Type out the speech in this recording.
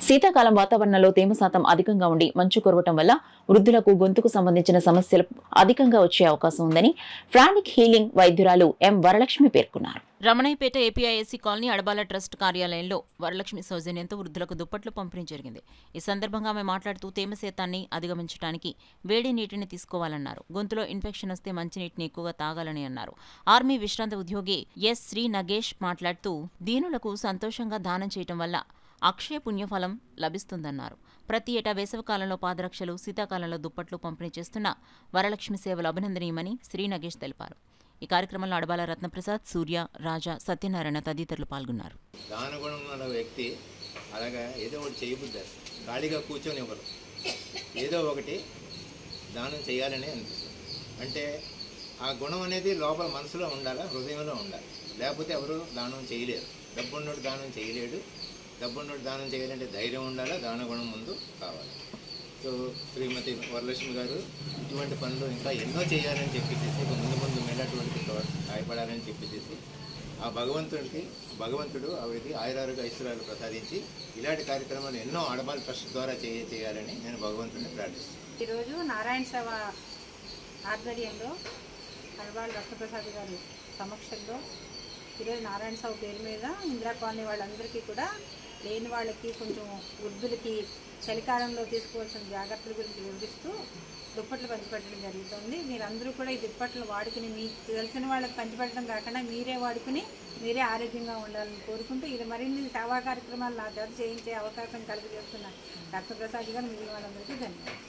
శీతాకాలం వాతావరణంలో తేమ శాతం అధికంగా ఉండి మంచు కురవటం వల్ల వృద్ధులకు గొంతుకు సంబంధించిన సమస్యలు అధికంగా వచ్చే అవకాశం ఉందని ఫ్రానిక్ హీలింగ్ వైద్యురాలు ఎం వరలక్ష్మి పేర్కొన్నారు. Ramanayyapeta APISC colony Adabala trust కార్యాలయంలో వరలక్ష్మి సౌజన్యంతో వృద్ధులకు దుప్పట్లు పంపిణీ జరిగింది. ఈ సందర్భంగా ఆమె మాట్లాడుతూ తేమ శాతాన్ని అధిగమించడానికి వేడి నీటిని తీసుకోవాలన్నారు. గొంతులో ఇన్ఫెక్షన్ వస్తే మంచినీటిని ఎక్కువగా తాగాలని అన్నారు. ఆర్మీ విశ్రాంత ఉద్యోగి ఎస్ శ్రీ నగేష్ మాట్లాడుతూ దీనులకు సంతోషంగా దానం చేయటం వల్ల అక్షయ పుణ్యఫలం లభిస్తుందన్నారు. ప్రతి ఏటా వేసవికాలంలో పాదరక్షలు, శీతాకాలంలో దుప్పట్లు పంపిణీ చేస్తున్న వరలక్ష్మి సేవలు అభినందనీయమని శ్రీ నగేష్ తెలిపారు. ఈ కార్యక్రమంలో అడబాల రత్నప్రసాద్, సూర్య, రాజా, సత్యనారాయణ తదితరులు పాల్గొన్నారు. దానగుణం ఉన్న వ్యక్తి అలాగా ఏదో ఒకటి చేయబుద్దారు, ఖాళీగా కూర్చొని ఇవ్వరు, ఏదో ఒకటి దానం చేయాలని అనిపిస్తుంది. అంటే ఆ గుణం అనేది లోపల మనసులో ఉండాలా, హృదయంలో ఉండాలి. లేకపోతే ఎవరు దానం చేయలేరు. డబ్బున్నోడు దానం చేయలేడు. డబ్బున్నోడు దానం చేయాలంటే ధైర్యం ఉండాలా, దానగుణం ముందు కావాలి. సో శ్రీమతి వరలక్ష్మి గారు ఇటువంటి పనులు ఇంకా ఎన్నో చేయాలని చెప్పేసి ముందు ముందు మేలటువంటి సహాయపడాలని చెప్పేసి ఆ భగవంతుడు ఆవిడకి ఆయురారోగ్య ఐశ్వర్యాలు ప్రసాదించి ఇలాంటి కార్యక్రమాలు ఎన్నో అడబాల ట్రస్ట్ ద్వారా చేయాలని నేను భగవంతుడిని ప్రార్థిస్తున్నాను. ఈరోజు నారాయణ సేవ ఆధ్వర్యంలో అడబాల రత్నప్రసాద్ గారి సమక్షంలో ఈరోజు నారాయణ సేవ పేరు మీద ఇందిరా కాలనీ వాళ్ళందరికీ కూడా లేని వాళ్ళకి, కొంచెం వృద్ధులకి చలికాలంలో తీసుకోవాల్సిన జాగ్రత్తల గురించి వివరిస్తూ దుప్పట్లు పంచిపెట్టడం జరుగుతుంది. మీరందరూ కూడా ఈ దుప్పట్లు వాడుకుని మీకు తెలిసిన వాళ్ళకి పంచిపెట్టడం కాకుండా మీరే వాడుకుని మీరే ఆరోగ్యంగా ఉండాలని కోరుకుంటూ ఇది మరిన్ని సేవా కార్యక్రమాలు నా చేత చేయించే అవకాశం కలుగజేస్తున్న రత్నప్రసాద్ గారు మిగిలిన వాళ్ళందరికీ ధన్యవాదాలు.